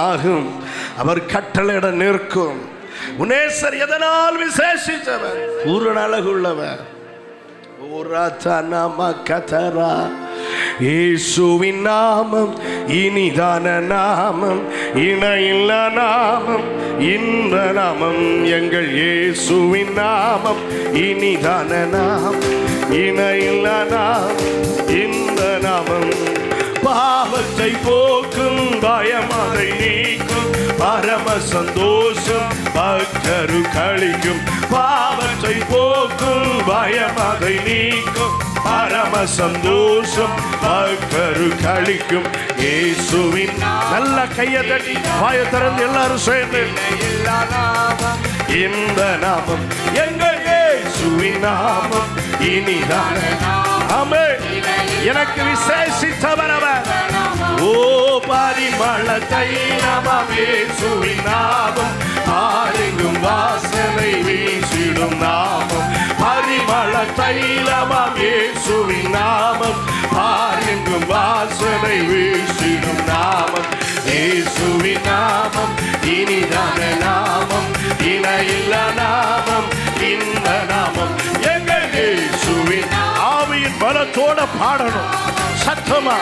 ஆகும். அவர் கட்டளையிட நிற்கும். உன்னேசர் எதனால் விசேஷித்தவர்? பூரண அழகுள்ளவர். இயேசுவின் நாமம் இனிதான நாமம், இணையில்லா நாமம், இந்த நாமம் எங்கள் இயேசுவின் நாமம் இனிதான நாமம், இணையில்லா நாமம், இந்த நாமம் பாவத்தை போக்கும், பயமதை நீக்கும், பரம சந்தோஷம் பக்தரு கழிக்கும். பாவத்தை போக்கும், பயமதை நீக்கும், பரம சந்தோஷம் பக்தரு கழிக்கும். இயேசுவின் நல்ல கையை தட்டி வாய திறந்து எல்லாரும் சேர்ந்து இந்த நாமம் எங்கள் இயேசுவின் நாமம் இனிதான நாமம், எனக்கு விசேஷித்தவர் அவர். ஓ பரிமள தைலமாம் இயேசுவின் நாமம், பாருங்கும் வாசனை வீசிடும் நாமம். பரிமள தைலமாம் இயேசுவின் நாமம், பாருங்கும் வாசனை வீசிடும் நாமம். இயேசுவின் நாமம் இனிதான நாமம், இணையில்லா நாமம், இந்த நாமம் எங்கள் இயேசுவின். ஆவியின் பலத்தோட பாடணும் சத்தமா,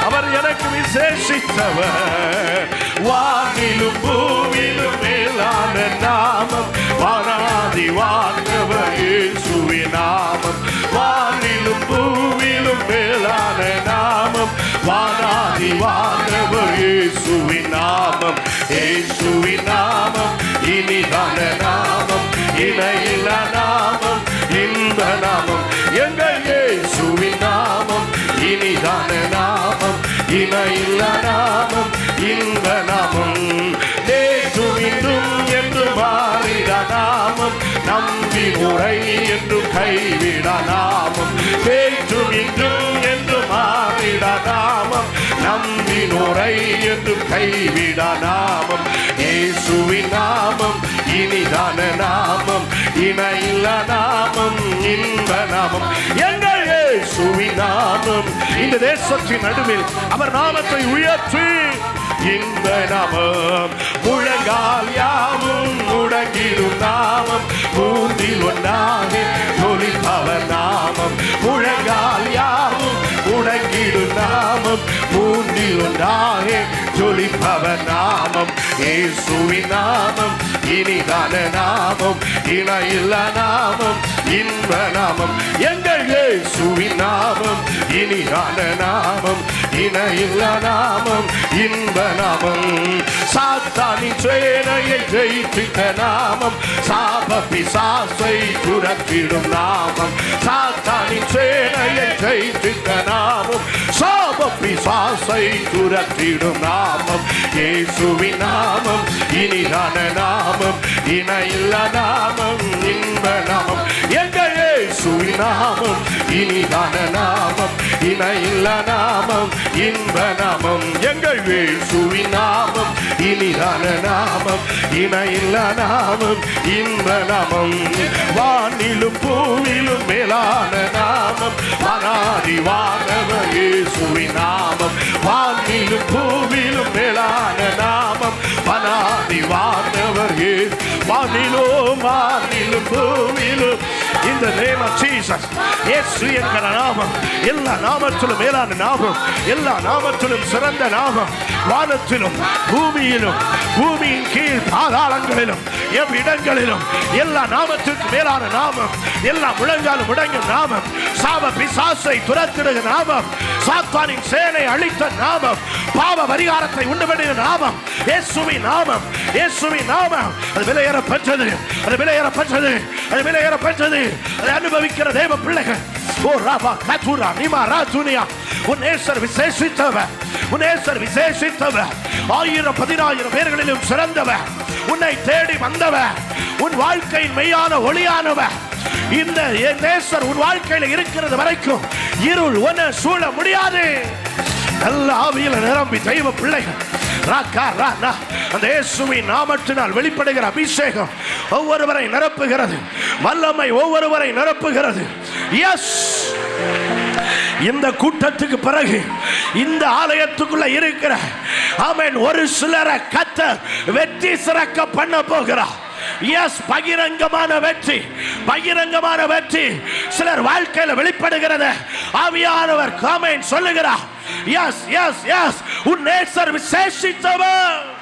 அவர் எனக்கு விசேஷித்தவர். வானிலும் பூவிலும் மேலான நாமம், வானாதி வானவர் இயேசுவின் நாமம். வானிலும் பூவிலும் மேலான நாமம், வானாதி வானவர் இயேசுவின் நாமம். இயேசுவின் நாமம் இனிதான நாமம், இணையில்லா நாமம், இந்த நாமம் எங்கள் இயேசுவின் நாமம் இனிதான நாமம், இணையில்லா நாமம், இந்த நாமம். நேற்றும் இன்றும் என்று மாறிட நாமம், நம்பின் உரை என்று கைவிட நாமம். நேற்றும் இன்றும் என்று மாறிட நாமம், நம்பின் உரை என்று கைவிட நாமம். இயேசுவின் நாமம் இனிதான நாமம், இணையில்லா நாமம், இந்த நாமம் எங்கள் இயேசுவின் நாமம். இந்த தேசத்தின் நடுவில் அவர் நாமத்தை உயர்த்தி இந்த நாமம், முழங்கால் யாவும் முடங்கிடும் நாமம், மூன்றில் ஒன்றாக ஜொலிப்பவர் நாமம். முழங்கால் யாவும் முடங்கிடும் நாமம், மூன்றில் ஒன்றாக ஜொலிப்பவர் நாமம். இயேசுவின் நாமம் இனிதான நாமம், இணையில்லா நாமம், இந்த நாமம் எங்கள் இயேசுவின் நாமம் இனிதான நாமம், இணையில்லா நாமம், இந்த நாமம். சாத்தானின் சேனையை ஜெயித்திட்ட நாமம், சாப பிசாசை துரத்திடும் நாமம். சாத்தானின் சேனையை ஜெயித்திட்ட நாமம், சாப பிசாசை துரத்திடும் நாமம். இயேசுவின் நாமம் இனிதான நாமம், இணையில்லா நாமம், இந்த நாமம் எங்கள் இயேசுவின் நாமம் இனிதான நாமம், இணையில்லா நாமம், இந்த நாமம் எங்கள் இயேசுவின் நாமம் இனிதான நாமம், இணையில்லா நாமம், இந்த நாமம். வானிலும் பூவிலும் மேலான நாமம், வானாதி வானவர் இயேசுவின் நாமம். வானிலும் பூவிலும் மேலான நாமம், வானாதி வானவர் இயேசு. வானிலும் வானிலும் பூவிலும் in the name of Jesus. இயேசு என்கிற நாமம் எல்லா நாமத்திலும் மேலான நாமம், எல்லா நாமத்திலும் சிறந்த நாமம். வானத்திலும் பூமியிலும் பூமியின் கீழ் பாதாளங்களிலும் எவ்விடங்களிலும் எல்லா நாமத்திற்கு மேலான நாமம், எல்லா முழங்காலும் முடங்கும் நாமம், சாப பிசாசை துரத்திடுகிற நாமம், சாத்தானின் சேனை அழித்த நாமம், பாவ பரிகாரத்தை உண்டு பண்ணிய நாமம் இயேசுவின் நாமம். இயேசுவின் நாமம் அது விலையேறப்பட்டது, அது விலையேறப்பட்டது, அது விலையேறப்பட்டது. அதை அனுபவிக்கிற தேவ பிள்ளைகள் ஓ ராபா கதுரா நிமா ராதுனியா, உன் நேசர் விசேஷித்தவர், உன் நேசர் விசேஷித்தவர், 1000-10,000 பேர்களிலும் சிறந்தவர், உன்னை தேடி வந்தவர், உன் வாழ்க்கையின் மெய்யான ஒளியானவர். இந்த நேசர் உன் வாழ்க்கையில் இருக்கிறது வரைக்கும் இருள் உன்னை சூழ முடியாது. நல்ல ஆவியில நிரம்பி தெய்வ பிள்ளைகள் அந்த இயேசுவின் நாமத்தினால் வெளிப்படுகிற அபிஷேகம் ஒவ்வொருவரை நிரப்புகிறது, வல்லமை ஒவ்வொருவரை நிரப்புகிறது. எஸ், இந்த கூட்டத்துக்கு பிறகு இந்த ஆலயத்துக்குள்ள இருக்கிற ஆமென். ஒரு சிலரை கர்த்தர் வெற்றி சிறக்க பண்ண போகிறார். எஸ், பகிரங்கமான வெற்றி, பகிரங்கமான வெற்றி சிலர் வாழ்க்கையில் வெளிப்படுகிறது. ஆவியானவர் ஆமென் சொல்லுகிறார். எஸ் எஸ் எஸ், உன் நேசர் விசேஷித்தவர்.